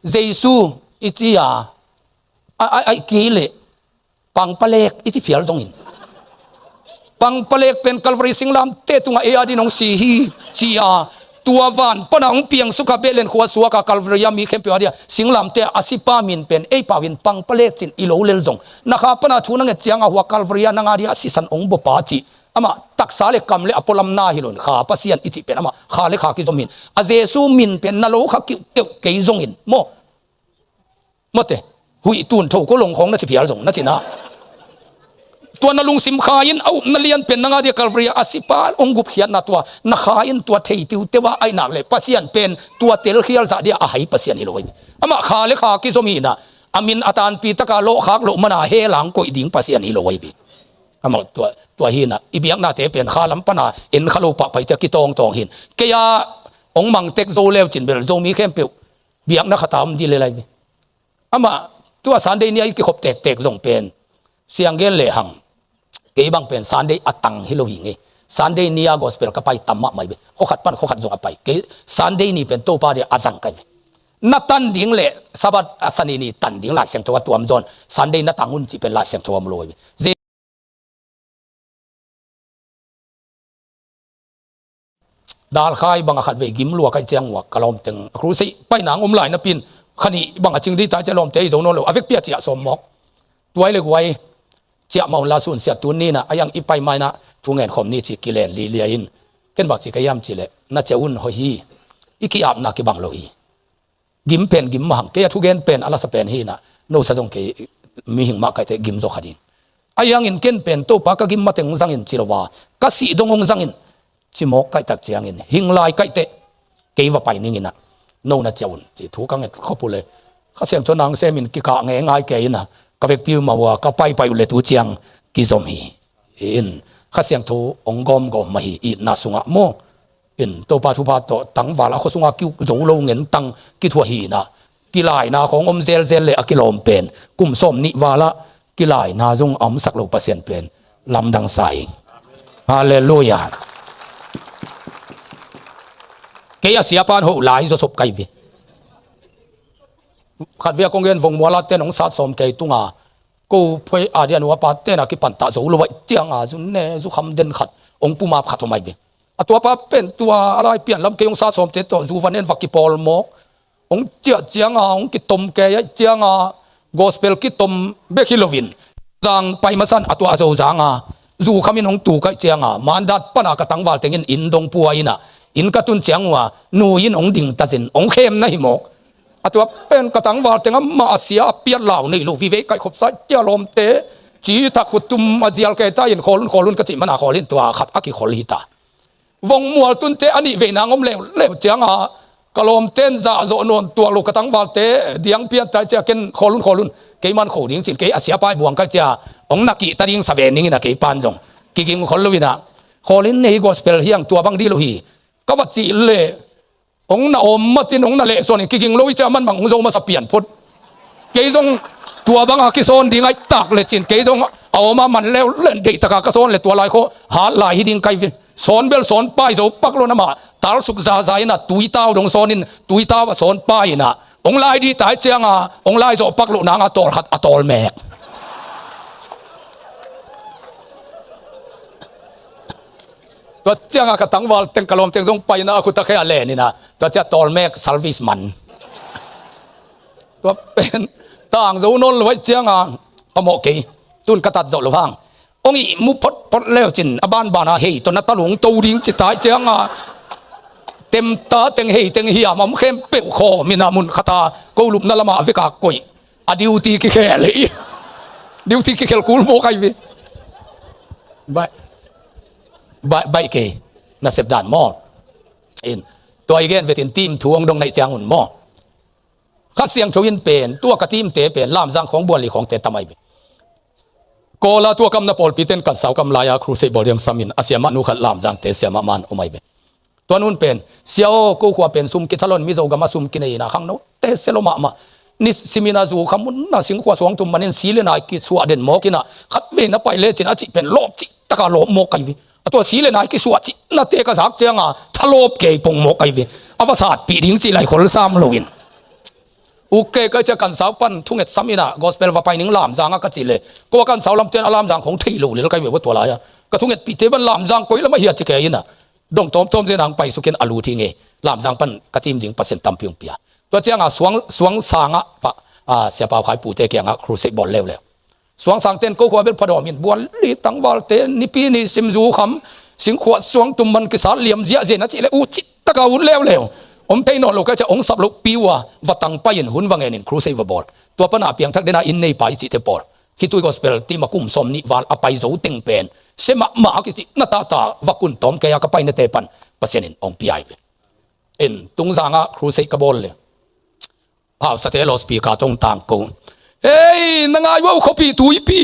Jesu itia ai kile pangpalek iti pial jongin pangpalek pen Calvary singlam te tunga e adi nong sihi ciah tua van panang piang suka belen khuwa suaka Calvary mi kempe adia singlam te asipa min pen e pawin pangpalek tin ilo lel jong nakha pana thuna nge chianga huwa Calvary na ngadia sisan ong bo pachi ama taksale kamle apolam na hilon kha pasian iti pen ama khale kha ki zomin a Jesu min pen na lo kha ki ke zongin mo mote hui tun tho ko long khong na chi pial jong na china tua na lung sim khain au na lian pen nga dia Calvary asipa ongup hian na tua na khain tua thei tiu tewa ai nak le pasian pen tua tel khial za dia a hai pasian hi loi ama kha le kha ki zomi na amin atan pi taka lo khak lo mana he lang koi ding pasian hi loi bi ama tua hi na ibiak na te pen khalam pana en khalo pa pai cha ki tong tong hin ke ya ong mang tek zo lew chin bel zo mi khem pe biak na khatam di le lai bi ama tua Sunday ni ai ki khop tek tek zong pen siang gen le hang ke bang pen Sunday atang hilohi nge Sunday ni a gospel ka pai tamma mai be ho khat pan ho khat zong apai ke Sunday ni pen to pa de azang kai na tan ding le sabat asani ni tan ding la siang to tuam jon Sunday na tangun chi pen la siang to am loi dal khai bang khat ve gim lua kai chang wa kalom teng crusade pai nang lai na pin khani bang aching ri ta chalom te zo no lo avek pia chia som mok tuai le guai chia maun la sun sia tun ni na ayang ipai mai na thungen khom ni chi kilen li lia in ken bak chi kayam chi le na cheun ho hi iki ap na ki bang lo hi gim pen gim mahang ke thu gen pen ala sa pen hi na no sa jong ke mi hing ma kai te gim zo khadin ayang in ken pen to pa ka gim ma teng zang in chilowa ka si dongong zang in chi mok kai tak chiang in hing lai kai te ke wa pai ning ina no na cheun chi thu ka nge khopule kha sem to nang semin ki ka nge ngai ke ina ka vek piu ma wa ka pai pai le tu chiang ki zom hi in kha siang thu ong gom gom ma hi i na sunga mo in to pa thu pa to tang wala kho sunga ki zo lo ngen tang ki thu hi na ki lai na khong om zel zel le akilom pen kum som ni wala ki lai na jong am sak lo pasien pen lam dang sai hallelujah ke ya siapan ho lai zo sop kai bi khat via kong gen vong wala ten ong sat som ke tunga ko phoi adian wa pa ten a ki pan ta zo lo wai tiang a jun ne zu kham den khat ong puma khat thomai bi atua pa pen tua arai pian lam ke ong sat som te to zu vanen vaki pol mok ong chia chiang a ong ki tom ke ya chiang a gospel ki tom be kilovin jang pai masan atua zo jang a zu khamin ong tu kai chiang a mandat pana ka tangwal tengin indong puaina in ka tun chiang wa nu in ong ding ta jin ong khem na hi mok atua pen ka tangwal tenga ma asia piat law nei lo vi ve kai khop sa tia lom te chi ta khutum ajial ke ta in kholun ka chi mana kholin tua khat aki khol hi ta vong mual tun te ani ve nangom le chiang a kalom ten za zo non tua lo ka tangwal te diang piat ta cha ken kholun ke man khoding chin ke asia pai buang ka cha ong naki ta ding saven ning na ke pan jong ki ging kholwina kholin nei gospel hiang tua bang di lo hi ka wa chi le ong na om matin ong na le son ki ging loi cha man mang zo ma sa pian phut ke jong tua bang a ki son ding ai tak le chin ke jong awma man le len de taka ka son le tua lai kho ha lai hi ding kai son bel son pai zo pak lo na ma tal suk za za ina tui taw dong sonin tui taw son pai na ong lai di tai chianga ong lai zo pak lo na nga tol khat atol mek to chianga ka tangwal teng kalom teng jong pai na khu ta kha le ni na to cha tol mek service man to pen tang zo non lo chianga amo ke tun ka tat zo lo hang ong i mu pot leo chin aban bana hei to na talung to ding chi tai chianga tem ta teng hei teng hi am khem pe kho mina mun khata ko lup na lama ve ka koi a duty ki khel duty ki khel kul mo kai vi bai ke na sep dan mo in to again vetin team thuang dong nai chang un mo kha siang thoin pen tua ka team te pen lam jang khong bol li khong te tamai bi ko la tua kam na pol piten kan sau kam laya crusade bodiam samin asiama nu khat lam jang te siama man omai be to nun pen siao ko khwa pen sum ki thalon mi zo gama sum ki nei na khang no te seloma ma ni simina zu khamun na sing khwa song tum manin sile na ki suwa den mo kina khat ve na pai le chin a chi pen lop chi taka lop mo kai vi ato sile na ki suwa chi na te ka zak changa thalop ke pong mo kai vi awasat pi ding chi lai khol sam loin ok cái chắc cần sáu pan thung nghẹt sắm ina gospel và bài những làm giang cái gì lệ có cần sáu làm tiền làm giang không thấy lù liền cái việc của tôi lại cái thung nghẹt bị thế bên làm giang coi là mà hiện chỉ cái ina dong tom dễ nàng bài số kiến alu thì nghe làm giang pan cái team dính percent tam piong pia tôi chẳng xuống sang sẽ bảo khai phụ thế kiang crusade ball leo xuống sang tên cô qua bên phật miền buôn đi tăng vào tên ni pi ni sim du khăm sinh hoạt xuống tụm mình cái sát liềm dễ dễ nó chỉ là chít tất cả leo thấy nó lúc cái cha ông sập lúc piwa và tăng payin hun vang en crusade và ball tua pana piang thak dena in nei pai chi te ball khi tôi gospel ti ma kum som ni wal apai zo teng pen se ma ki chi na ta và kun tom ke ya ka pai na te pan pasien in ong pi in tung zanga crusade ka ball le ha sa te lo speaker tong tang ko hey nanga wo khopi tui pi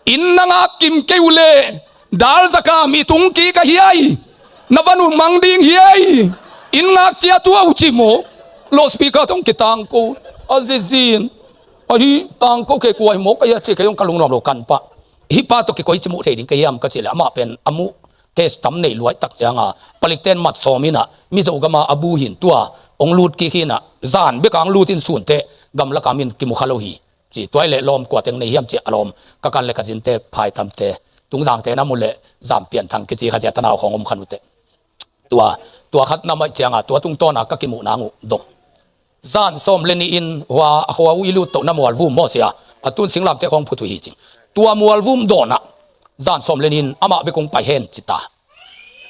in nanga kim ke ule dal zaka mi tung ki ka hiai navanu mangding hiai in ngak chia tua uchimo lo speaker tong kitang ko azizin ahi tang ko ke kuai mo kaya che kayong kalung rom lo kan pa hi pa to ke koi chimu thei ding ke yam ka chile ama pen amu ke stam nei luai tak changa palikten mat somina mi zo gama abu hin tua ong lut ki hina zan be kang lutin sun te gam la kamin ki mu khalo hi chi toilet lom kwa teng nei yam che alom ka kan le ka jin te phai tham te tung jang te na mule zam pian thang ke chi kha ta naw khong om khanu te tua khat na mai changa tua tung to na ka ki mu na ngu dong zan som leni in wa ilu to na mual vum mo sia atun singlam te khong phutu hi ching tua mual vum do na zan som lenin ama be kong pai hen chita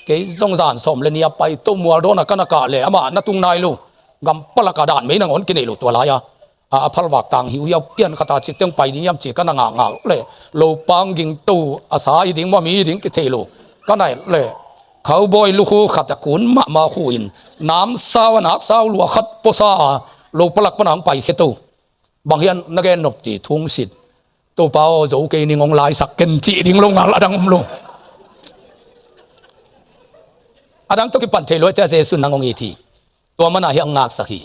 ke zong zan som lenia pai to mual do na kana ka le ama na tung nai lu gam palaka dan me na ngon ki nei lu tua la ya a phal wak tang hiu ya pian khata chi teng pai ni yam chi kana nga le lo pang ging tu asa i ding ma mi ding ki thelo kana le cowboy lu khu khata kun ma huin nam saw nak saw lu khat posa lo palak panang pai khetu bang hian nagen nok chi thung sit to pao zo ke ni ngong lai sak ken chi ding lo ngal adang lu adang to ki pan thelo cha jesu nangong i thi to mana hi angak sakhi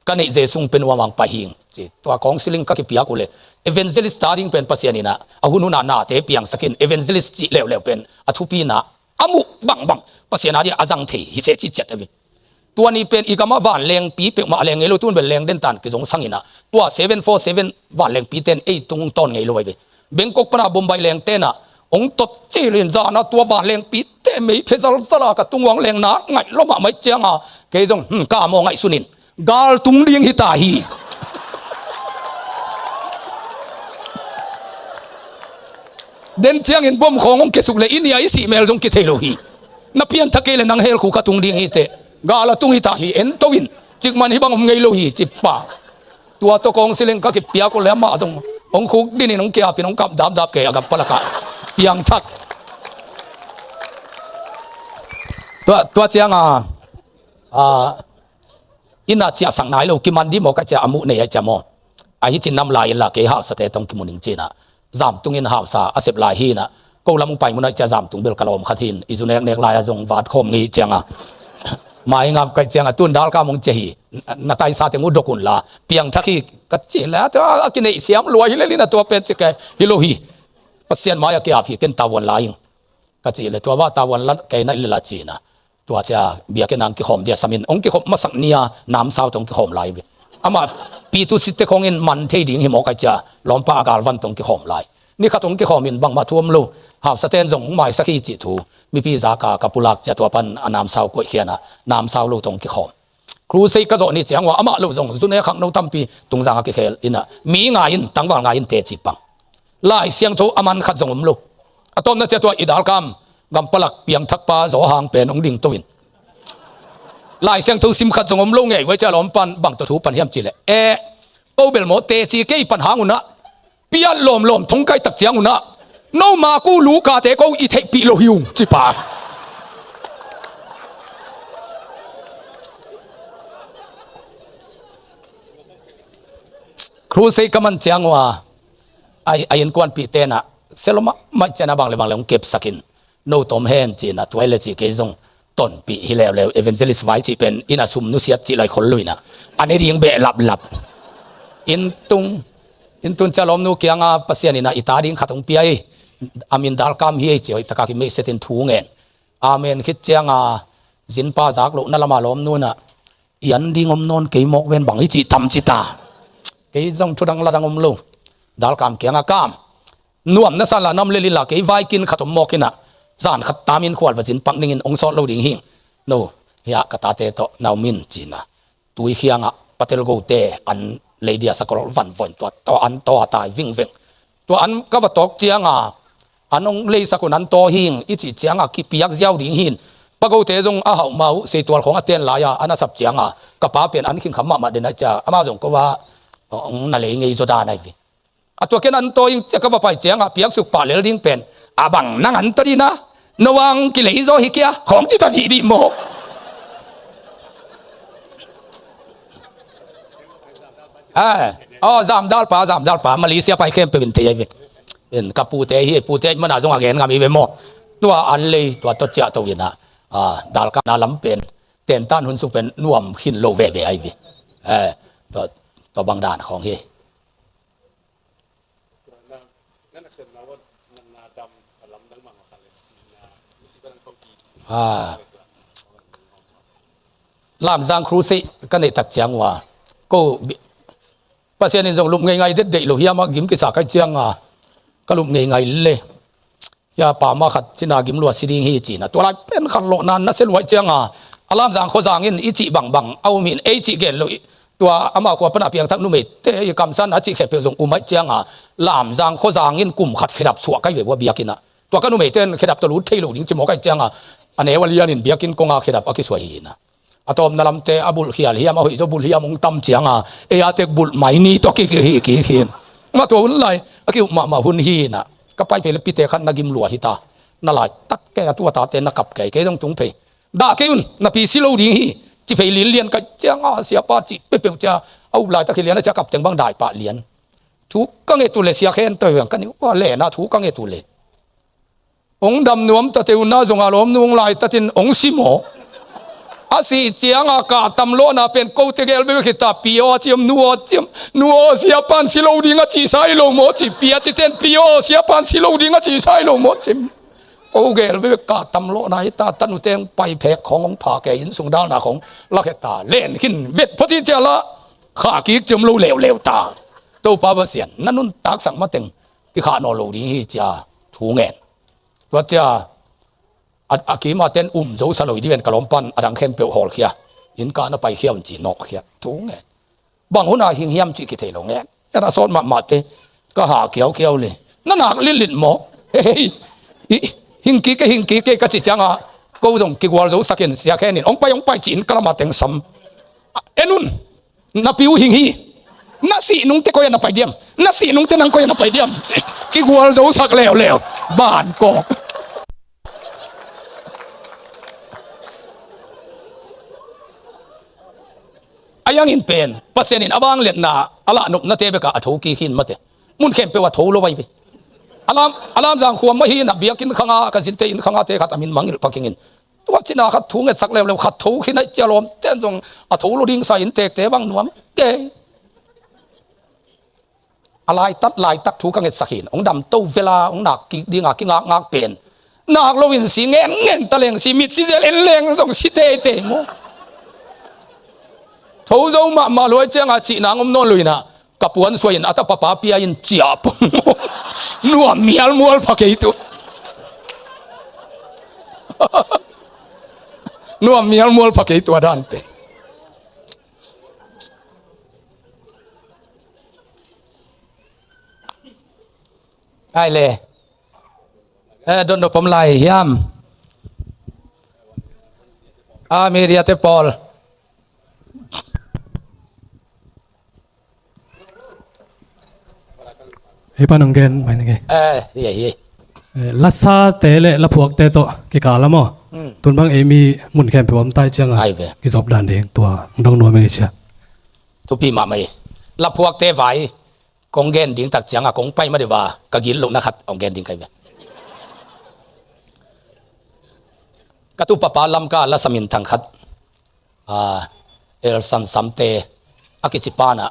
kanei jesung pen wamang pahing chi to kong siling ka ki pia ko le evangelist starting pen pasianina ahununa na te piang sakin evangelist chi lew pen athupi na amu bang pasiana dia ajang the hi se chi chat abi tua ni pen ikama van leng pi pe ma leng elo tun bel leng den tan ki jong sangina tua 747 van leng pi ten 8 tung ton ngei lo be bangkok pana bombay leng tena ong tot che len za na tua van leng pi te mei phesal sala ka tungwang leng na ngai lo ma mai changa ke jong ka mo ngai sunin gal tung ding hi ta hi den chiang in bom khong ke suk le inia isi mel jong ki thelo hi na pian thakele nang hel khu ka tung ding hi te gala tung hi ta hi en towin chik man hi bang ngei lo hi chi pa tua to kong siling ka ki pia ko le ma jong ong khu din nong kia pinong kap dap ke agap palaka piang thak tua chiang ina chia sang nai lo ki man di mo ka cha amu ne ya cha mo a hi chin nam lai la ke ha sa te tong ki muning china zam tung in ha sa asep lai hi na ko lam pai mun cha zam tung bel kalom khathin izune nek lai jong wat khom ngi changa mai ngam ka changa tun dal ka mong chehi na tai sa te ngu dokun la piang thaki ka che la ta akine siam loi hi le lina to pe che ke hi lo hi pasien ma ya ke a phi ken tawon lai ka che le to wa tawon la ke na le la china tua cha bia ke nang ki khom dia samin ong ki khom masak nia nam sao tong ki khom lai be ama pi tu sit khong in man thei ding hi mo ka cha lom pa gal van tong ki khom lai ni kha tong ki khom in bang ma thuam lo ha saten jong mai sakhi chi thu mi pi za ka kapulak cha to pan anam sao ko hiana nam sao lo tong ki khom crusade ka zo ni chang wa ama lo jong zune khang no tampi tung za ki khel ina mi nga in tangwal nga in te chi pang lai siang tho aman khat jong lo atom na cha to idal kam gam palak piang thak pa zo hang pen ong ding towin lai siang tho sim khat jong lo nge wai cha lom pan bang to thu pan hiam chi le obel mo te chi ke pan hanguna pia lom thong kai tak chiang una no ma ku lu ka te ko i thei pi lo hiu chi pa crusade kaman chiang wa ai en kwan pi te na seloma mai chana bang le ong kep sakin no tom hen chi na toilet chi ke jong ton pi hi le evangelist vai chi pen ina sum nu siat chi lai khol luina ane ring be lap in tung chalom nu kianga pasian ina itading khatong pi ai amin dal kam hi chi oi taka ki me setin thu ngen amen khit chianga zin pa jak lo na lama lom nu na ยันดิ่งมนนเกยมกเวนบังอิจิทำจิตาเกยจงชุดังละดังลูดัลกามเกียงอากามนวมนั่นสั่นละน้ำเลลิละเกยไวกินขัดมกินะจานขัดตามินขวดวัจินปักนิ่งองศาโลดิ่งหิงโนเฮียกตาเตโตนาวมินจีนะตุยเฮียงะปะเทลโกเตอันเลเดียสกอลวันฝนตัวอันตัวตายวิ่งตัวอันก็ว่าตกเจียงอันองเลยสกุนันโตหิงอิจิเจียงกิปิยักเจ้าดิ่งหินปะโกเตจงอาหาเมาเสียตัวของอเตียนลายอันนั้นสับเจียงกระป๋าเป็นอันขิงขมมาเดนจะอามาจงก็ว่านั่นเลยไงจุดาในวิตัวแค่นั้นโตยังจะก็ว่าไปเจียงปิยักสุกป่าเลลิ่งเป็นบังนั่งอันตรีนะนวังกิเลสโซฮิกยาของจิตติดิโมจามดัลปามาเลเซียไปเข้มเป็นเทียเป็นกับปูเตยมันอาจจะงาเงินงามีเวมตัวอันเลยตัวเจ้าตัวยินะดัลกันนาลำเป็นเต็นตันหุ่นสุเป็นนวมขินโลเวไอวิตัวบางด่านของเฮลามซังครูซิก็ในตักเจียงว่าก็ภาษาเนี่ยจงลุมง่ายๆเด็ดๆลูกเฮียมากิมกิสากัยเจียงก็ลุมง่ายๆเลยยาป่ามาขัดจินากิมลัวสิริงเฮจีนะตัวไรเป็นขันโลนันนะเส้นไหวเจียงลามซังโคจางอินอิจิบังเอามินเอจิเกนลุตัวอามาขวบปนับเพียงทักนุ่มเตยกำสันอาจิเขเปียจงอุมัยเจียงลามซังโคจางอินกลุ่มขัดขดับสวกไก่เวว่าเบียกินะตัวก็นุ่มเต้นขดับตัวรู้เทลูดิ้งจิโมไก่เจียงอันนี้วันเลียนินเบียกินกงขดับอากิสวยนะอะตอมนาลำเตอบุลเฮียเฮียมาหุยจะบุลเฮียมงตำเจียงอาเตกบุลไม่นี่ตัวกี่มาตัวหุ่นไรอากิวมาหุ่นฮีนะก็ไปเป็นพิเตขันนักิมหลัวฮิตานั่นแหละตักแกตัวตาเตนนักกับแกต้องจงเพด่าแกยุ่นนับปีสิโลดีฮีจิเพยเลียนกับเจียงเสียป้าจิไปเปียวจะเอาลายตะเคียนจะกับเจียงบางได้ปะเลียนทุกกังเอตุเลเสียแค่ตัวอย่างกันนี่ว่าเล่นะทุกกังเอตุเลองดำนวมตะเทวนาจงอารมณ์นุ่งลายตะทินองสิโมอาศัยเจียงอากาศตำโลนาเป็นกูเตเกลเบกิตาปิโอเจียมนัวเสียปันสิโลดิงะจีไซโลโมจิปิอาจิเตนปิโอเสียปันสิโลดิงะจีไซโลโมจิกูเกลเบกาตำโลนาฮิตาตันุเตงไปแพกของผาแกยินสุงดาวนาของลักตาเล่นขึ้นเวทพอดีเจละขากิกจมโลเลวตาตัวปาเบเสียนนั่นนุ่นตักสังมาเต็งกิขาโนโลดิฮิจ้าถูเงินว่าจ้าอากีมาเต้นโจสลอยดีเป็นกลมปันอดังเข้มเปียวหอลเขียยินการไปเขียมจีนอกเขียถูไงบางคนอาหิงเฮียมจีกิเทลงเงี้ยน่าสอนมาเตก็หาเกี่ยวเลยนั่นหนักลิ้นหมอเฮ้ยหิงกีก็จิจังกูจงกิวอลโจสักเห็นเสียแค่นี้องไปจีนกระมาเต็งซ้ำนุนนับปิวหิงฮีนัสีนุ่งเตก็ยังนับไปเดียมนัสีนุ่งเตนังก็ยังนับไปเดียมกิวอลโจสักแล้วบ้านกอกยังอินเป็นภาษาอินabangเล็ดนาอะไรนุบนาเทเบกะถูกีหินมาเตมุนเข้มเปว่าถูโลไว้ไปอารามจังขวมไม่หินนับเบียกินข้างกันสินเตอินข้างเตขัดอามินมังอิลพักงินตัวจินาขัดถูเงินสักแล้วขัดถูหินไอเจริญเต้นตรงถูโลดิ้งใส่อินเตเตบังนวมเกยอะไรตัดถูกังเงินสักหินองดำตู้เวลาองหนักกิดิ้งกิงากเป็นหนักโลวินสีเงินตะเลงสีมิดสีเจริญเลงต้องสิเตโมทูโจมาลอยเจ้าจีนางอมนนลุยนะกับปวนสวยนะแต่ป้าเปียยินจีบนัวมีอัลมัวพักituนัวมีอัลมัวพักitu ada anteไอ้เลยโดนผมไล่ยามเมริอาเตปอลเฮ้ยปานองเกนไปนี่ไงลัสซาเตเลละพวกเตโตกิกาละมั้งตุนบางมีมุนแคมเปผมใต้เชียงกิจอบด่านเองตัวดองนัวไม่ใช่ทุปีมาไม่ละพวกเตไว้กงเกนดิ้งตักเชียงกงไปไม่ได้ว่ากกินลูกนะครับองเกนดิ้งใครเนี่ยกตุปปาลัมกาละสมินทังขัดเอลสันสัมเตอากิจิปานะ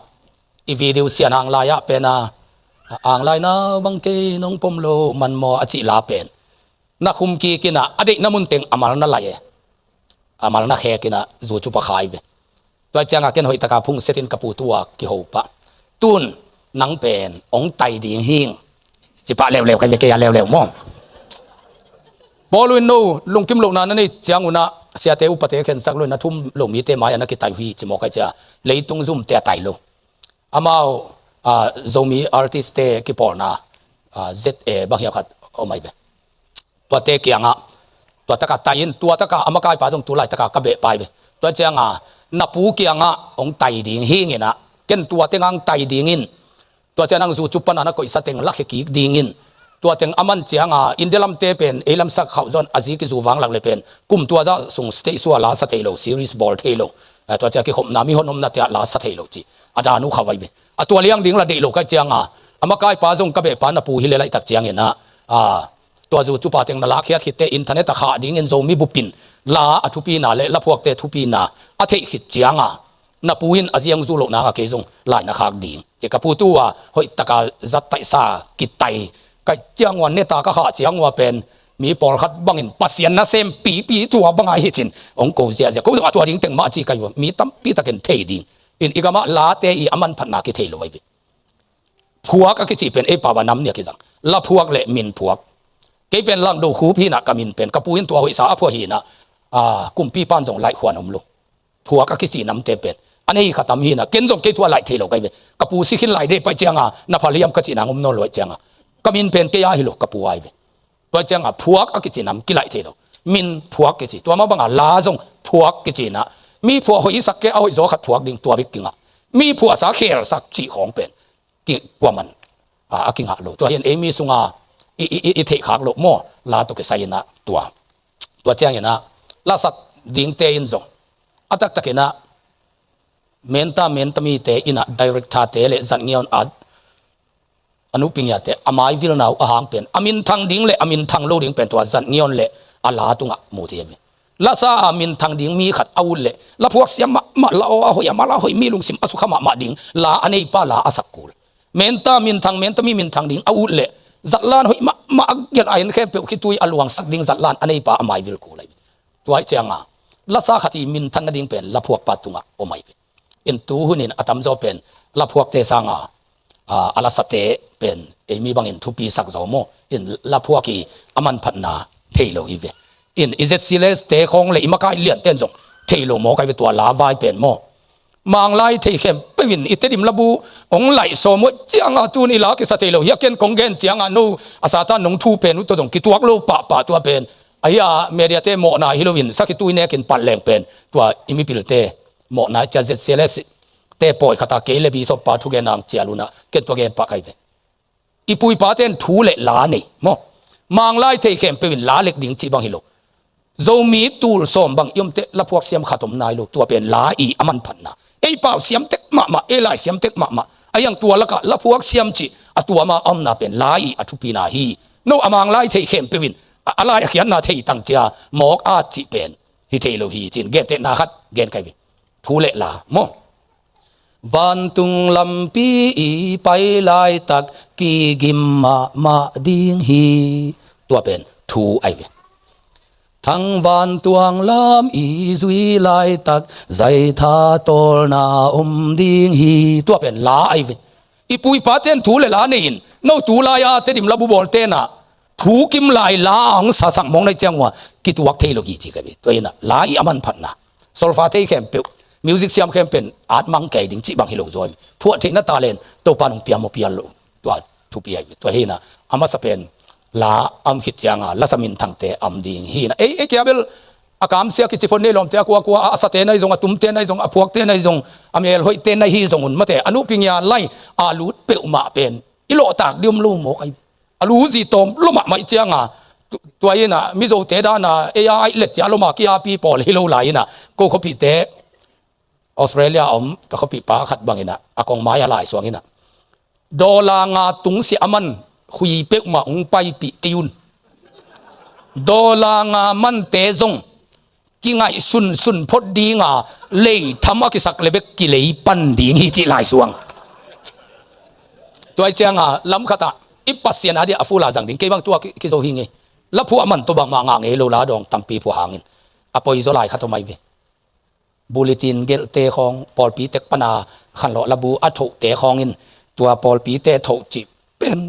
อีวิดีโอเสียนางลายะเป็นอ่างลายนะบางทีน้องปมโลมันมออจิลาเป็นนักคุมกีกินะอดีตน้ำมุนเต็งอามาลนั่นไรอามาลนักแหกินะจูจุปะขายไป ตัวจังอาเกนหอยตะกาพุ่งเซตินกระปูตัวกิโหปะตุนนังเป็นองไตดิ่งหิงจิปะเร็วๆกันเกียเร็วๆมั่งบอลลูนโนลงกิมลงนั้นนี่จังอุนะเสียเตอุปเทเข็นสักลุนนะทุ่มลงมีเตมายันนักไตหุยจิมอกจะเลยตุงซุ่มเตะไตโลอามาโซมีอาร์ติสเตกิปอร์นาเซตบางอย่างขัดเอาไม่เบตัวเตะเกียงอ่ะตัวตะกาไตยินตัวตะกาอามากายป่าจงตัวไหลตะกากระเบะไปเบตัวจังนับปูเกียงอ่ะองไตดิ่งหิงนะเกินตัวเต็งไตดิ่งอินตัวจะนั่งสู่จุปนันก็อิสเต็งลักขีดิ่งอินตัวเต็งอามันเจียงอินเดลัมเตเป็นเอลัมสักเขาจนอาจิกิจูวังหลักเลยเป็นกุมตัวจะส่งสเตย์สัวลาสเตโลซีรีส์บอลเทโลตัวจะกิขมนามีหนมนาเตะลาสเตโลจีอาดานุขาวไว้เบตัวเลี้ยงดิ่งละเดโลก็เจียงอามากายป่าจงกระเบะปานับปูฮิเลไลตักเจียงเห็นนะตัวจู่จุปาเต็งนาลักเฮียคิดเตอินเทอร์เน็ตตะขาดิ่งอินโซมีบุปินลาอทุปีนาเลละพวกเตทุปีนาอาเทขิดเจียงนับปูหินอาเซียงจู่โลนาเกจงไล่นักขากดิ่งเจ้ากระปูตัวหอยตะกาจัดไตซากิตไตก็เจียงวันเนี่ยตาก็ขาเจียงว่าเป็นมีปอลขัดบังอินปัสเซียนนะเซมปีตัวบังไอเฮจินองกูเสียจะกูตัวดิ่งเต็งมาจีกันอยู่มีตั้มปีตะเกินเทดิ่งอินอีกมาลาเตอีอามันพันนากิเทโลไว้พวกก็คิดเป็นปาวาน้ำเนี่ยคิดจังละพวกเละมินพวกเกเป็นลังดูคูพี่นักกมินเป็นกระปูอินตัวหอยสาพวกหินะกุมปีป้านจงไล่ขวานอมลูพวกก็คิดน้ำเตเป็นอันนี้ขัดตามหินะเกินจงเกตัวไล่เทโลไว้กระปูสิขินไล่ได้ไปเจียงนับพลียมก็จีนางอมโนลอยเจียงกมินเป็นเกียร์ฮิโลกระปูไว้ตัวเจียงพวกก็คิดน้ำกิไล่เทโลมินพวกกิจตัวมาบังลาจงพวกกิจนะมีพวกหอยสักเกเอาหอยโซขัดพวกดิ่งตัวบิ๊กกิ่งมีพวกสักเคลสักจีของเป็นกิ่งกว่ามันกิ่งหักโลตัวเห็นเอมีสุงอีเทขักโลโมลาตุกใส่นะตัวเจียงนะลาสัตดิ่งเตอินจงอัตตะเกนะเมนตามีเตอินะดิเรกทาเตเลจันเงียนอัดอนุปิญญาเตอามายวิลนาวอาหางเป็นอามินทางดิ่งเลอามินทางโลดิ่งเป็นตัวจันเงียนเลอาลาตุงะมูเทียมลาซาอามินทางดิ่งมีขัดอาวุธเลละพวกเสียมาลาโออาหอยมาลาหอยมีลุงสิมอสุขมาดิ่งลาอันนี้ปาลาอาสักกูลเมนตามินทางมีมินทางดิ่งอาวุธเลจัดลานหอยมาอย่างไอ้นั่นแค่เปคิดตุยอลวงสักดิ่งจัดลานอันนี้ปาอามายวิลกูเลยตัวไอ้เจ้าลาซาขัดมินทางดิ่งเป็นละพวกปาตุงะโอไม่อินตูหุนินอาตัมโจเป็นละพวกเตสังอาลาสเตเป็นมีบางอินทุปีสักโจโมอินละพวกที่อามันพันนาเทโลอีเวอินอิเซซิเลสเตคงเลยมาใกล้เลียนเต้นจงเทโลโมใกล้ตัวลาวายเป็นโมมางไล่เทเข้มไปวินอิเตดิมระบุองไหลโซมเจียงอาตูนี่ละกิสเตโลยักเกนคงเกนเจียงอานูอาซาตานงทูเป็นอุตตงกิตัวโลปะตัวเป็นไอ้ยาเมียเตโมนาฮิโลวินสักตุยเนี่ยกินปันแรงเป็นตัวอิมิพิลเตโมนาจะเซซิเลสเตปอยขตาเกลบีสปาทุเกนางเจียลุนะเกนตัวเกนปะไกเวอีปุยปาเตนทูเลลานี่โมมางไล่เทเข้มไปวินลาเล็กดิ่งจีบังฮิโลโซมีตูลส่มบางยมเตละพวกเสียมขัดมนายลูกตัวเป็นลาอีอามันพันนาไอ้เป่าเสียมเต็กมาเอไลเสียมเต็กมาไอ้ยังตัวละพวกเสียมจีตัวมาอมนาเป็นลาอีอทุปีนาฮีโนอามางไล่เทเข้มไปวินอะไรเขียนนาเทตั้งเจ้าหมอกอาจีเป็นฮิเทโลฮีจินเกนเตนาคัดเกนไกวิทูเลลาโมวันตุงลำปีไปลายตักกีกิมมาดิ่งฮีตัวเป็นทูไอเวทั้งวันตวงลำอีซุยลายตักใจท่าโตนาดิ่งฮีตัวเป็นลาไอเวอีปุยปาเตนทูเลลาเนี่ยโนทูลายาเตดิมลาบุบอลเตนะทูกิมลายลาองสาสังมองในจังหวะกิตวักเทโลกีจีกันตัวนี้นะลาอีอามันพันนะโซลฟาเทเข้มเปมิวสิกเสียมเข้มเป็นอาร์ตมังเกดิ่งจีบังฮิโลจอยพวกเทนตาเลนตัวปานงเปียโมเปียโลตัวทูเปียตัวเฮนะอามาสเปนลาอัมหิตจังลาสมินทังเตอัมดิ่งฮีนะเอ๊ะเกี่ยวกับอากามเสียกิจพลเนี่ยลมเตะกัวอาสเตนในจงตุมเตนในจงพวกเตนในจงอเมลหอยเตนในฮีจงอุ่นมาแต่อนุปิญญาไล่อาลูเปอุมาเป็นอิโลตากเดียมลูโมกไออาลูจีตอมลูมาไม่จังตัวเฮนะมิโซเตดานะเอไอเล็กจ้าลูมากิอาปีปอลฮิโลไลนะก็เขาพิเตออสเตรเลียก็เขาปีปาขัดบางอินะอากงไม้อะไรสวงอินะดอลลาร์งาตุงเสียมันคุยเป็กมาองไปปีกิยุนดอลลาร์งามันเตจงกิไงสุนพดดีงาเลยทำอะไรสักเล็บกิเลยปันดีงี้จีลายสวงตัวไอ้เจ้างาล้ำขตาอิปัสเซียนอะไรอาฟูลาจังดิ้งเก็บางตัวกิโซหิงเงแล้วพวกมันตัวบางมางางเอโลลาดองตั้งปีผู้หางินอปอยโซไลขัดทำไมเว้ บูเลตินเกลเตของปอลปีเตกปนาขันหล่อระบุอัฐเตของอินตัวปอลปีเตถกจีเป็น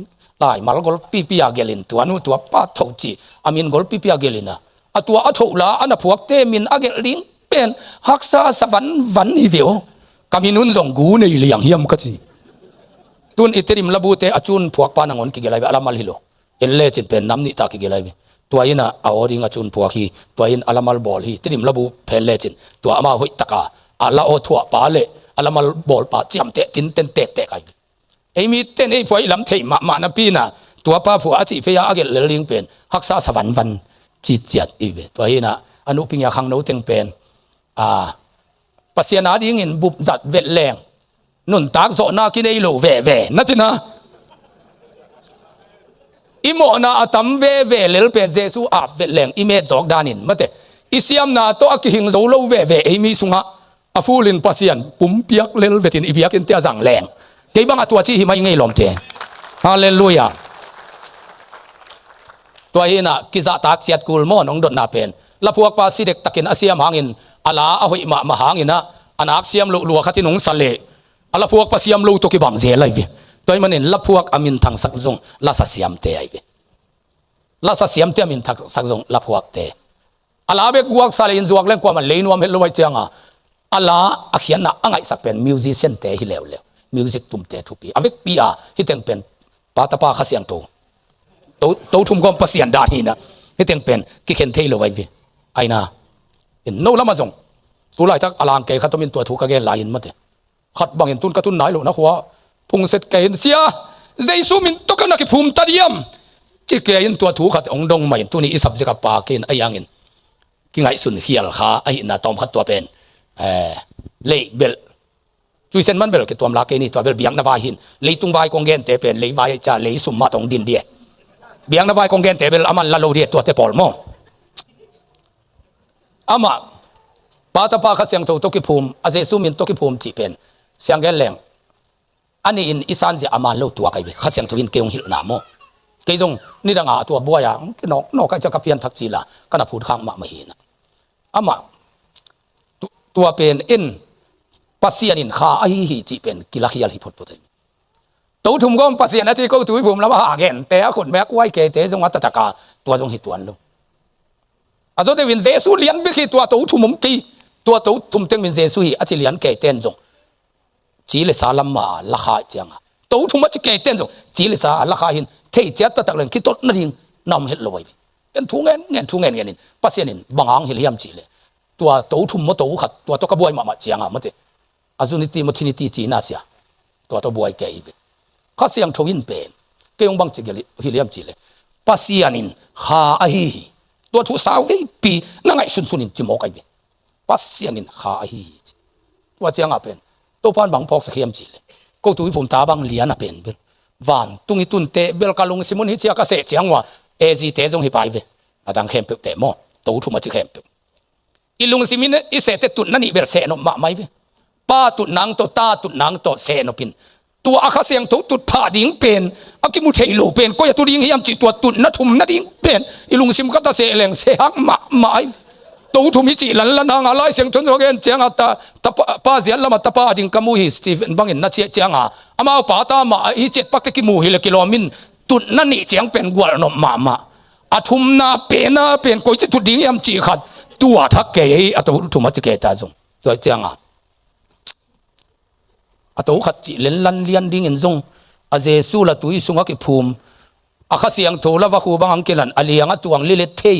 ลายมาลกอลปีปียาเกลินตัวนู้ตัวป้าถกจีอามินกอลปีปียาเกลินนะตัวอัฐละอันพวกเตมินอาเกลิงเป็นฮักษาสวรรค์วันนี้เดียวกามินุนส่งกูในเลี้ยงเฮียมก็จีตุนอิตริมระบุเตอจุนพวกปานังอนกิเกลัยอาลามัลฮิโลเอลเลจินเป็นน้ำนิตากิเกลัยตัวยินะเอาดิ่งอจุนพวกฮีตัวยินอาลามัลบอลฮีติริมระบุเพลเลจินตัวอามาหุยตะกาอาลาโอทัวปาเลอาลามัลบอลปาจิมเตตินเตนเตะเตะกันไอมีเต้นไอพวกลำเทมานาปีนะตัวป้าผัวอาจิพยาอาเกลลิงเป็นฮักษาสวรรค์วันจิตเจียดอีเวตัวยินะอนุปิญญาขังโนเต็งเป็นปัสยานาดิ่งอินบุบจัดเวทแรงนุนตากโซนากินไอโลเวนั่นจินะอิโมนาอัตมเวเลลเป็นเจสูอาเวทแรงอิเมจอกดานินมาเตอิเซียมนาโตอักหิงโซโลเวไอมีสุงะอาฟูลินปัสยันปุ่มเปียกเลลเวตินอิเปียกินเตียจังแรงเกี่ยบังตัวที่หิมายังไงลมเตฮาเลลูยาตัวเองน่ะกิจตากเสียดกุลมอนองดนนาเป็นละพวกปาสิเด็กตะกินอาเซียมหางินอาลาอหุยมาหางินนะอนาคเซียมลัวขัดที่นงสเลอาละพวกปาเซียมลูตุกิบังเจลัยวิตัวมันเห็นละพวกอามินทางสักจงลาสเซียมเตยวิลาสเซียมเตอามินทางสักจงละพวกเตอาลาเบกวักสาเลนจวกเล่นความมันเลยนวมเห็นลอยเจียงอาลาอักเขียนน่ะอังไงสักเป็นมิวสิเซนเตฮิเลวมิวสิกตุ่มเตทุปีอเวกปีฮิตเต็งเป็นปาตาปาขเสียงโตทุ่มกอมปะเสียนดานีนะฮิตเต็งเป็นกิเข็นเทยลไว้วิไอ้น่ะเห็นโนละมาจงตัวไรทักอลางเกยขัดตัวมินตัวถูกกะเกลายอินมาเตขัดบางอินตุนกระตุนไหนหลงนะหัวพุงเสร็จเกยเสียเจสุมินตุกันนักภูมิตัดยมจิเกยินตัวถูกขัดองดงใหม่ตัวนี้อิสับจิกับปากินไอ้ยังอินกิไงสุนเฮียลขาไอ้น่ะตอมขัดตัวเป็นเลเบลจุยเซนมันเบลกิตัวมลาเกนี่ตัวเบลเบียงนาวาหินเลยตุงวายกองเกนเตเป็นเลยวายจ่าเลยสุมมาตองดินเดียเบียงนาวายกองเกนเตเบลอามันลาโลเดียตัวเตปอลโมอามาปาตาปาขัดเสียงตัวกิภูมิอาเจสุมินตัวกิภูมิจีเป็นเสียงแกนแรงอันนี้อินอิสานจะอามาโลตัวกันไปขัดเสียงตัวอินเกยงหิลนามโมเกยจงนี่ดังตัวบัวอย่างนอกก็จะกับเพียนทักจีละก็นับพูดข้างมาไม่เห็นอามาตัวเป็นอินปัสยานินข้าไอหิจีเป็นกิลาฮิยัลฮิพดพุทธตัวทุ่มก้มปัสยานะที่เขาตุยผมแล้วมาหาเกนแต่คนแม่กวยเกเตจงวัตตะกาตัวจงหิตวนลูอาจจะวินเจสุเลียนไปขี้ตัวทุ่มมุมกีตัวทุ่มเต็งวินเจสุฮีอาจจะเลียนเกเตนจงจีเลสาลัมมาละขาจังตัวทุ่มอาจจะเกเตนจงจีเลสาละขาหินเที่ยจัดตะเลงคิดต้นนั่นเองนำเห็ดลอยเป็นทุ่งเงินปัสยานินบางอังหิลยามจีเลตัวทุ่มมตัวขัดตัวกระบวยมาจังมาเตอาจุนิติมัทินิติจีน่าเสียตัวบวยเกยข้าเสียงทวินเป็นเกี่ยงบางจิกฮิเลียมจีเลปัสยานินข้าไอฮีตัวทุสาวปีนั่งไอสุนินจิโมกไอเบปัสยานินข้าไอฮีตัวเจียงเป็นตัวพันบางพอกสักเฮียมจีเลก็ตัวผมตาบางเลียนเป็นเบลวันตุงิตุนเตเบลกาลงสิมุนฮิเจียกเสเจียงว่าเอจีเตจงฮิไปเบอาดังเข้มเปเตโมตัวทุ่มมาจิเข้มเปอิลุงสิมินอิเสตตุนนั่นนี่เบลเสนมาไม่เบป้าตุนางโตตาตุนางโตเสนปินตัวอาคาเสียงตุดผาดิ่งเป็นอากิมุเทโลเป็นก็อย่าตุดิ่งยามจิตตัวตุนนัทุมนัดิ่งเป็นอิลุงสิมก็ตาเสแรงเสหักมาไอตัวทุ่มฮิจิลันละนางอะไรเสียงชนโยเกนเจียงตาป้าเสียละมาตาป้าดิ่งกามูฮิสตีเฟนบังเห็นนัดเจียงอามาป้าตามาฮิจิตปักกิมูฮิเลกิโลมินตุนนั่นนี่เจียงเป็นกวลนมาอาทุมนาเป็นก็จะตุดิ่งยามจิขัดตัวทักเกยอาตัวทุ่มมาจิเกตาจงตัวเจียงอาตัวขัดจีเลนลันเลียนดิ่งอินจงอาเจสูละตุยสุงกิภูมิอาข้าเสียงโทละวะคูบังอังเกลันอาเลียงตัวงลิเลเทย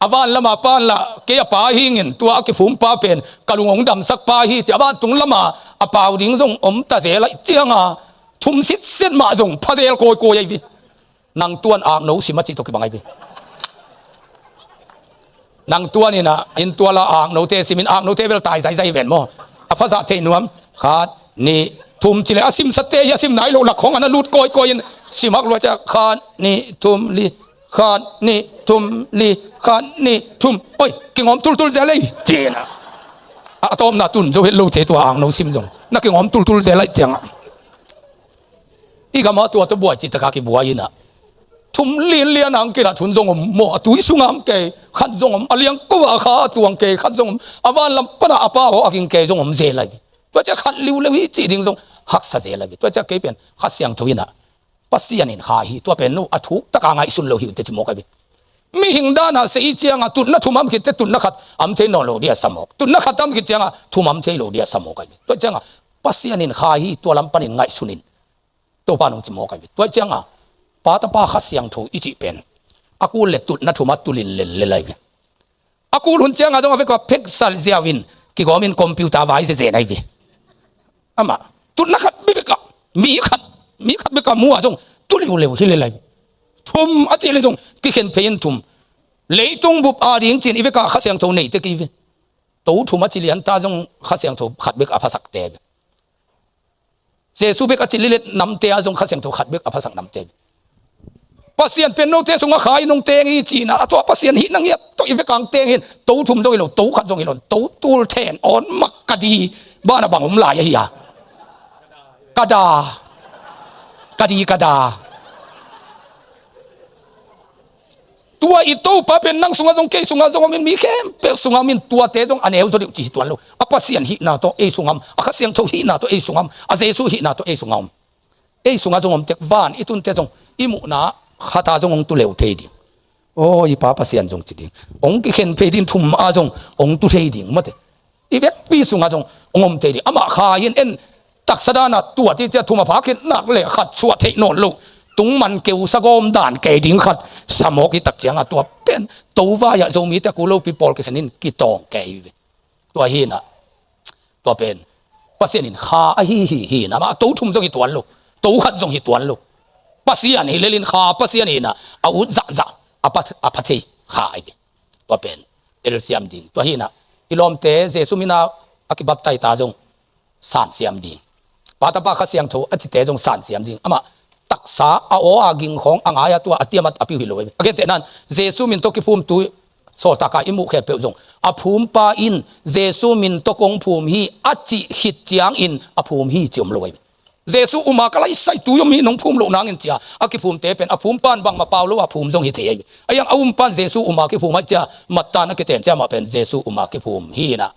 อาวันละมาปานละเกียป้าหิงินตัวกิภูมิป้าเป็นกะลุงองดำสักป้าหิจะอาวันตุงละมาอาป่าวดิ่งจงอมตาเจละเจียงทุ่มสิเส้นมาจงพระเจลโกยไอวินางตัวนอ่างโนสิมาจิตกิบังไอวินางตัวนี่นะอินตัวละอ่างโนเตสิมินอ่างโนเตเวลตายใจเวนโมอาภาษาเทนวมขาดนี่ทุ่มจิเลอาซิมสเตยาซิมไหนโลหลักของอันนั้นลูดโกยสิมักรัวจะขาดนี่ทุ่มลีขาดนี่ทุ่มลีขาดนี่ทุ่มโอ้ยกิงอมตุลเจเลยเจนะอะตอมนาตุนจะเห็นโลเจตัวอ่างโนซิมจงนักกิงอมตุลเจเลยจังอีกมาตัวบวยจิตตะกากิบวยนะ ทุมเลียนอังกิระทุนจงอมหมอตุยสุงามเกยขัดจงอมอเลียงกัวขาตัวงเกยขัดจงอมอาวานลำปนาอป้าหัวกิงเกยจงอมเจลัยตัวจะขัดลิวเลวิจีดิงจงหักเสเจลัยตัวจะเกยเป็นขัดเสียงทุยนะปัสยานินขาฮีตัวเป็นนู่อทุกตะกางไงสุนโลหิวเตจิโมกันมีหิงด้านเสียเจียงตุนนัทุมามคิดตุนนักขัดอัมเทนโลเดียสมกตุนนักขัดอัมคิดเจียงทุมามเทโลเดียสมกกันตัวจังปัสยานินขาฮีตัวลำปนินไงสุนินตัวปานุจิโมกันตัวจังปาตปาขัดเสียงทุอิจิเป็นอากูเล็ตุนัทุมาตุลินเลเลยอากูหุ่นจังจงเอาไปกับเพ็กซัลเซียวินกิโกมินคอมพิวเตอร์ไว้เสียไหนวิอามาตุนักขัดไม่ไปกับมีขัดไปกับมัวจงตุลิวเลวฮิเลเลยทุมอาเจเลยจงกิเข็นเพยินทุมเลยจงบุบอาดิงจินอีเวกาขัดเสียงทุนี่ตะกี้ตัวทุมอาเจเลียนตาจงขัดเสียงทุขัดเบกอภัสักเตบเจสุเบกอาเจเลียนนำเตะจงขัดเสียงทุขัดเบกอภัสักนำเตบปัสยานเป็นนงเตะสงขายนงเตงอีจีนะตัวปัสยานหินังเงียบตัวอีเวกางเตงเห็นตัวทุมจงอีหลตัวขัดจงอีหลตัวตูลแทนอ่อนมักกะดีบ้านบังอมลายเฮียกระดากระดีกระดาตัวอีตู้ปะเป็นนั่งสุงาจงเกยสุงาจงมันมีแค่เป็นสุงามินตัวเตจงอันเอวจะเดือดจีตัวลูอปัสยันหินาตัวเอสุงามอคัสยังโชหินาตัวเอสุงามอเจสุหินาตัวเอสุงามเอสุงาจงอมเตกวานอีตุนเตจงอิมุนาขัตาจงองตุเลวเทดิโอ้ยป้าปัสยันจงจิดิองกิเข็นเพดินทุมอาจงองตุเทดิมาเตอีเวกปีสุงาจงองอมเทดิอามาขายินเอ็นตักสดานาตัวที่จะทุมาพักเห็นนักเลยขัดสวดเทโนลูตุงมันเกี่ยวสกอมด่านเกดิงขัดสมอกิตักเจียงตัวเป็นตัวว่าอย่าโจมีแต่กูโลปีปอลกิชนินกิตองเกยตัวหินะตัวเป็นปัสยานินขาหินะมาตัวทุ่มจงหิตัวลูตัวขัดจงหิตัวลูปัสยานิเลลินขาปัสยานินะอาวุธจะอปัตติขาไอตัวเป็นเอลเซียมดิงตัวหินะอิลอมเตเจสุมินาอกิบับไตตาจงสานเซียมดิงปาตาปาขัดเสียงโถอจิเตจงสานเสียมดิงอามาตักษาอาโออากิงของอ่างอายตัวอติยมัดอภิวิโลยอเกตนั้นเจสุมินตกิภูมิตุโซตากาอิมุเขเปจงอภูมิปาอินเจสุมินตกงภูมิฮีอจิหิตจางอินอภูมิฮีจิมโลยเจสุอุมากะไลใส่ตุยมีนงภูมิโลนางอินเจียอกิภูมิเตเป็นอภูมิปานบังมาเปาโลอภูมิจงหิเทยอายังอาอุมปานเจสุอุมากิภูมิเจียมัตตานกิเตนเจียมาเป็นเจสุอุมากิภูมิฮีนะ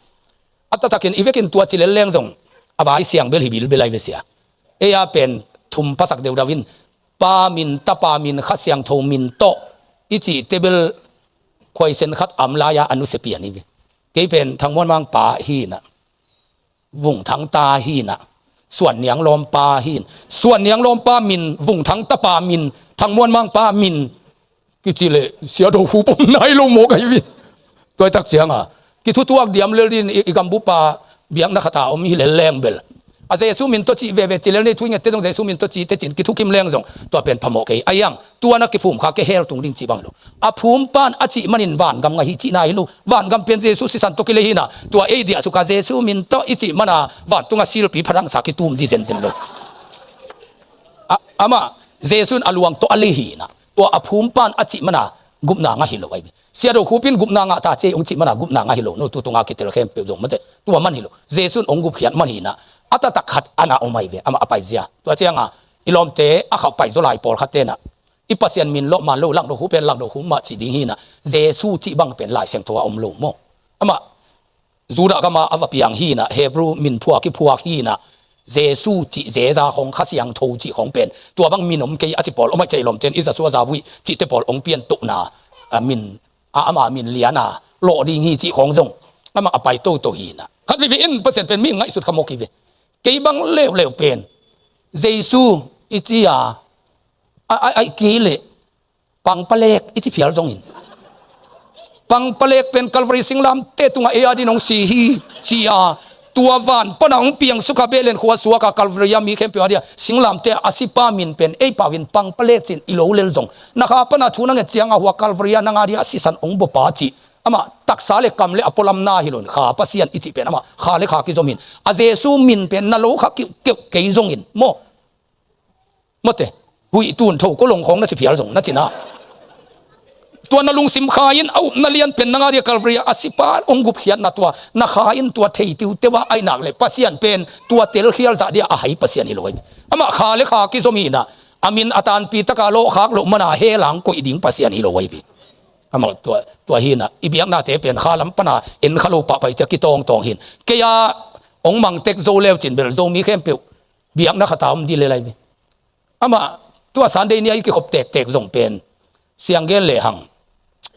อัตตะกินอีเวกินตัวจิเลเลงจงอาบายเสียงเบลฮิบิลเบลไลเวเสียเอียเป็นทุมภาษาเดวดาวินปามินตาปามินขัดเสียงโทมินโตอิจิเตเบลคอยเซนขัดอัมลายาอนุเสปียนี่เวเกเป็นทั้งมวลมังปาฮีนะวุงทั้งตาฮีนะส่วนเนียงลมปาฮีนส่วนเนียงลมปามินวุงทั้งตาปามินทั้งมวลมังปามินกิจิเลเสียดหูปมนายลงโมกไอวิตัวตักเสียงอ่ะกิทุตัวเดียมเลลินอีกัมบุปาเบียงนักข่าวมีเลแรงเบลอาเจสุมินตัวจีเวจิเลนี่ทุกอย่างเตจงเจสุมินตัวจีเตจินกิทุกิมแรงจงตัวเป็นพมอกไอยังตัวนักกิภูมิข้าเกเฮลตุงดิงจีบังลูอาภูมิปานอาจิมันินวานกำไงฮิจินายลูวานกำเป็นเจสุสิสันตกิเลหินะตัวเอเดียสุกาเจสุมินตัวอิจิมันาวานตุงศิลปีพลังสักิตุมดิเซนเซนลูอามาเจสุนอลวงตัวอเลหินะตัวอาภูมิปานอาจิมันกุมนางาฮิโลไอเสียดหูปินกุมนางาตาเจองจิมันกุมนางาฮิโลนู่ตัวตุงอากิเตลเข้มเปียวจงมันเตตัวมันฮิโลเจสุนองกุเขียนมันหินะอัตตะขัดอาณาอมัยเวอามาอภัยเสียตัวเจียงอ่ะอิลอมเตอะเขาไปโซลายปอลขัดเตนะอิปัสยันมินโลมาโลลังโดหูเป็นลังโดหูมาจีดิงฮีนะเจสูจิบังเป็นลายเสียงตัวอมโลโมอามาจูดากามาอวบยังฮีนะเฮบรูมินพวกกิพวกฮีนะเจสูจิเจจาของขัดเสียงโทจิของเป็นตัวบังมินอมเกยอจิปอลอมัยใจลมเตนอิซาซัวซาวิจิเตปอลองเปียนตุนามินอามามินเลียนาโลดิงฮีจิของจงอามาอภัยโตโตฮีนะขัดวิอินเปอร์เซ็นต์เป็นมิ่งไงสุดขโมกิเวเกี่ยบังเลวเป็นเจสูอิจิยาไอกีเลปังปะเล็กอิจิเพียลจงอินปังปะเล็กเป็นกัลวารีสิงลามเตตุงเอียดินองซีฮีจียาตัววันปนองเปียงสุขเบเลนขัวสัวกับกัลวารียามีเข้มเปียเดียสิงลามเตอาศิปามินเป็นเอปาวินปังปะเล็กสินอิโลเลลจงนะคะปนาชูนังเจียงหัวกัลวารียานางอาเดียสิสันองบปาจิอามาตักษาเลกำเลอปลมนาฮิลุนขาปัสยันอิจิเป็นอามาขาเลขากิจมินอาเจสูมินเป็นนโลขากิเกี่ยวเกยจงอินโมเตหุยตูนโถก็ลงของนักเพียรจงนักจินะตัวนลุงสิมขายินเอานเลียนเป็นนางาเดียกัลวารีอาศิปาองกุเขียนนัตัวนักขายินตัวเทติวเทว่าไอหนักเลยปัสยันเป็นตัวเตลเขียลจะเดียอาหายปัสยันฮิโลยอามาขาเลขากิจมินนะ amin atan pi taka lo khak lo mana he lang ko iding pasian hi lo wai bi amal tua hina ibiak na te pen khalam pana in khalo pa pai cha ki tong hin ke ya ong mang tek zo lew chin bel zo mi khem pe biak na khatam di le lai bi ama tua sunday ni ai ki khop tek zong pen siang gen le hang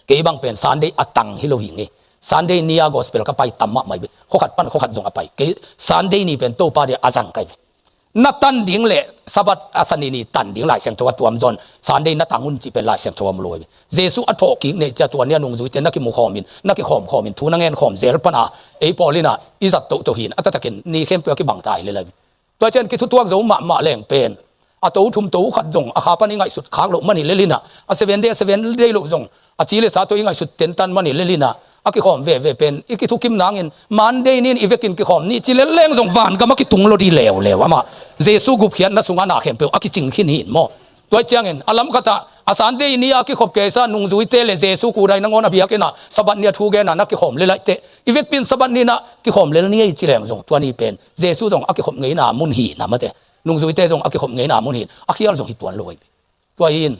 ke bang pen sunday atang hi lo hi nge sunday nia gospel ka pai tamma mai bi khokhat pan khokhat zong apai ke sunday ni pen to pa de azang kai na tan ding le sabat asani ni tan ding lai siang to tuam zon sunday na tangun chi pen lai siang to am loi jesu atho ki ne cha chuan ya nung zui te na ki mu khomin na ki khom thu na ngen khom zel pana e polina izat to hin atatakin ni khem pe ki bang tai le lai to chen ki thu tuak zo ma leng pen a to thum to khat zong a kha pani ngai sut khak lo mani lelina a 7 day lo zong a chi le sa to ingai sut ten tan mani lelina a ki khom ve pen iki thu kim nangin monday nin ivekin ki khom ni chi le leng zong van ka ma ki tung lo di lew ama jesu gup khian na sunga na khem pe a ki ching khin hin mo toy changin alam kata a sunday ni a ki khop ke sa nung zui te le jesu ku dai nangon a biakena sabat ni thu ge na ki khom le lai te ivek pin sabat ni na ki khom le ni chi leng zong twani pen jesu zong a ki khom ngei na mun hi na ma te nung zui te zong a ki khom ngei na mun hin a khial zong hi tuan loi toy in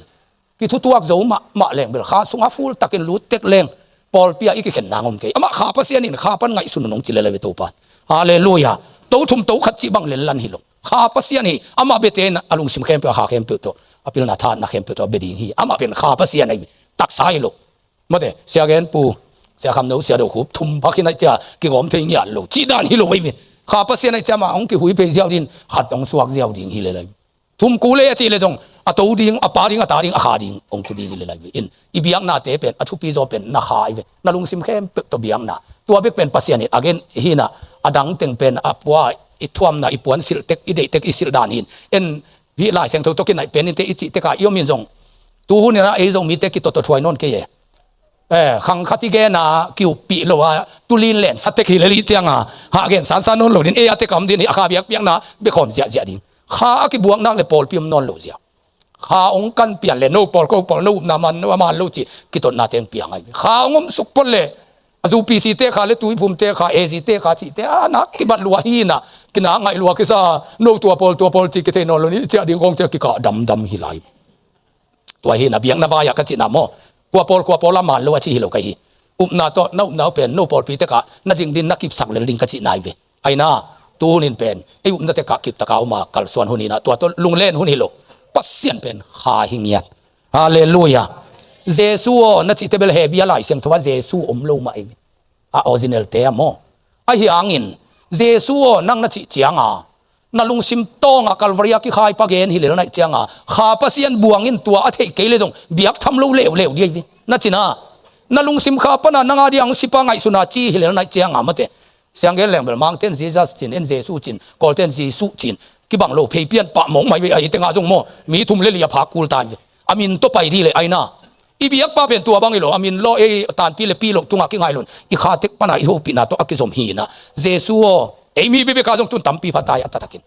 ki thu tuak zo ma leng bel kha sunga full takin lut tek leng Paul pia iki khen nangom ke ama kha pasian in kha pan ngai sun nong chilele ve to pa hallelujah to thum to khat chi bang len lan hi lo kha pasian hi ama beten alung sim khem pe kha khem pe to apil na tha na khem pe to beding hi ama pen kha pasian ai tak sai lo mate sia gen pu sia kham no siadokhup thum phakhin ai cha ki gom thei nyan lo chi dan hi lo wei kha pasian ai cha ma ong ki hui pe jiao din khat ong suak jiao ding hi le lai thum ku le chi le jong a to ding a pa ding a ta ding a kha ding ong tu ding le lai in ibiang na te pen a thu pi zo pen na khai ve na lung sim khem pe to biang na tua bek pen pasian it again hina adang teng pen apwa i thuam na i puan sil tek i dei tek i sil dan hin en vi lai sang tho to kin ai pen te i chi te ka yo min jong tu hu ne na e jong mi te ki to thwai non ke ye khang khati ge na kiu pi lo wa tu lin len sa te ki le li changa ha gen san non lo din e ate kam din a kha biak na be khom ja ding kha ki buang nak le pol pim non lo ja kha ong kan pian le no pol ko pol no na man lo chi ki to na teng piang ai kha ongom suk pol le azu pi si te kha le tu phum te kha e si te kha chi te na ki bat lua hi na ki na ngai lua ki sa no tua pol chi ki te no lo ni cha ding kong cha ki ka dam hi lai tua hi na biang na va ya ka chi na mo kwa pol la man lo chi hi lo kai hi na to na pen no pol pi te ka na ding din na kip sak le ding ka chi nai ve ai na tu nin pen e na te ka kip ta ka ma kal suan hu ni na tua to lung len hu ni lo pasian pen kha hingiat hallelujah jesu na chi tebel he bia lai siang thowa jesu lo ma ai a original te mo a hi angin jesu nang na chi chianga na lung sim tonga calvaria ki khai pa gen hi le na chianga kha pasian buangin tua a thei ke le dong biak tham lo lew di na china na lung sim kha pa na nga diang sipa ngai suna chi hi le na chianga mate siang gen leng bel mang ten jesus chin en jesu chin kol ten jesu chin ki bang lo phei pian pa mong mai ai tenga jong mo mi thum le lia pha kul tan amin to pai ri le aina ibiak pa pen tua bang ilo amin lo e tan pi le pi lo tunga ki ngai lon i kha tek pana i ho pi na to akizom hi na jesu e mi be ka jong tun tam pi phatai atatakin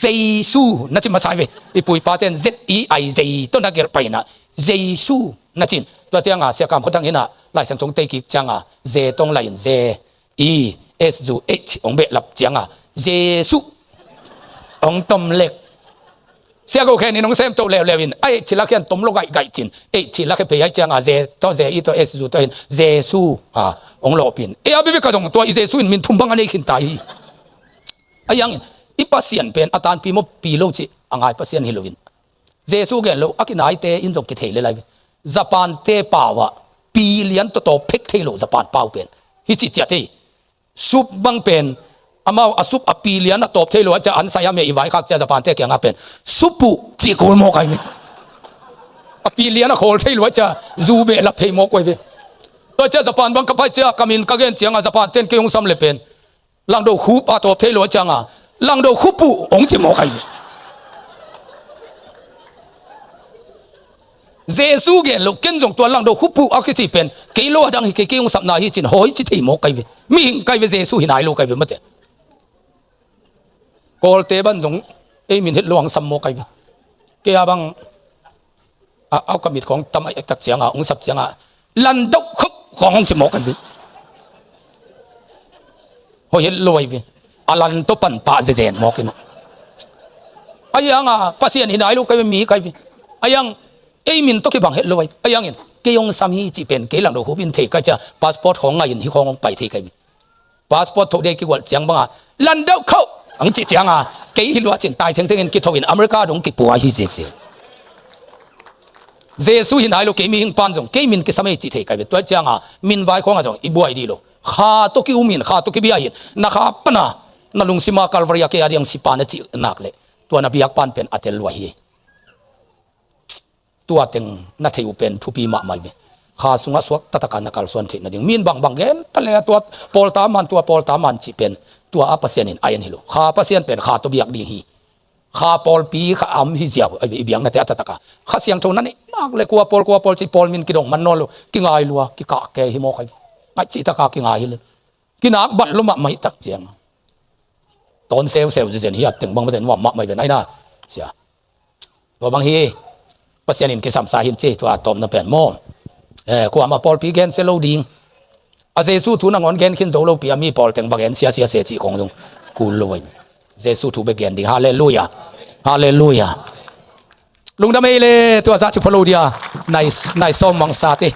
jesu na chi masai ve i pui pa ten z e i z to na ger pai na jesu na chin to tianga siakam khotang ina lai sang chong te ki changa z tong lain z e s u h ong be lap changa jesu ong tom lek sia go khen nong sem to lewin ai chila khen tom lo gai chin e chila ke pe ai changa ze to ze i to s zu to jesu ong lo pin e abi ka jong to i jesu in min thum bang ani khin tai ayang i pasian pen atan pi mo pi lo chi angai pasian hilovin jesu gen lo akinai te in jong ki thele lai japan te pawa billion to phek thelo japan pau pen hi chi cha te sup bang pen amau asup apilian na top thelo cha an saya me iwai khak cha japan te kyang apen supu chi kol mo kai me apilian na khol thelo cha zu be la phei mo koi ve to cha japan bang ka pai cha kamin ka gen chiang a japan ten ke ong sam le pen lang do hu pa top thelo cha nga lang do khupu ong chi mo kai jesu gen lo ken jong to lang do khupu a ki chi pen ke lo dang hi ke ong sam na hi chin hoi chi thei mo kai ve mi hing kai ve jesu hinai lo kai ve mate kol te ban jong e min het luang sam mo kai ke abang au kamit khong tam ai tak chianga ong sap chianga lan dok khup khong chi mo kai ho het loi ve alan to pan pa je zen mo kai ayang pasian hinai lu kai mi kai ayang min to ki bang het loi ayang in ke yong sami chi pen ke lang do hupin the ka cha passport khong ngai in hi khong pai the kai passport tho de ki wal chang banga lan dau khau ang chi chang ke hi lua chin tai theng theng in ki tho in america dong ki puai hi je je Giêsu hinai lu ke mi hing pan jong ke min ke samai chi the kai to chang min vai khong jong i buai di lo kha to ki umin kha to ki bia hin na kha pana na lung sima kalvaria ke ariang sipa na chi nak le to na biak pan pen atel lua hi tua teng na theu pen thu pi ma mai be kha sunga swak tataka na kal son the na ding min bang bang gen tale tua pol ta man chi pen tua a pasian in ayan hilo kha pasian pen kha to biak ding hi kha pol pi kha am hi jiaw ai biang na te tataka kha siang thon na ni nak le kwa pol chi pol min ki dong man no lo ki ngai lua ki ka ke hi mo khai ai chi ta ka ki ngai hi ki nak bat lu ma mai tak chiang ton sel jen hi at teng bang ma den wa ma mai ben ai na sia to bang hi pasian in ke sam sa hin che to atom na pen mo kwa ma pol pi gen se lo ding a jesu thu na ngon gen khin zo lo pi mi pol teng ba gen sia se chi khong dung ku loi jesu thu be gen ding hallelujah hallelujah lung da mai le to za chu phalo dia nice som mang sa te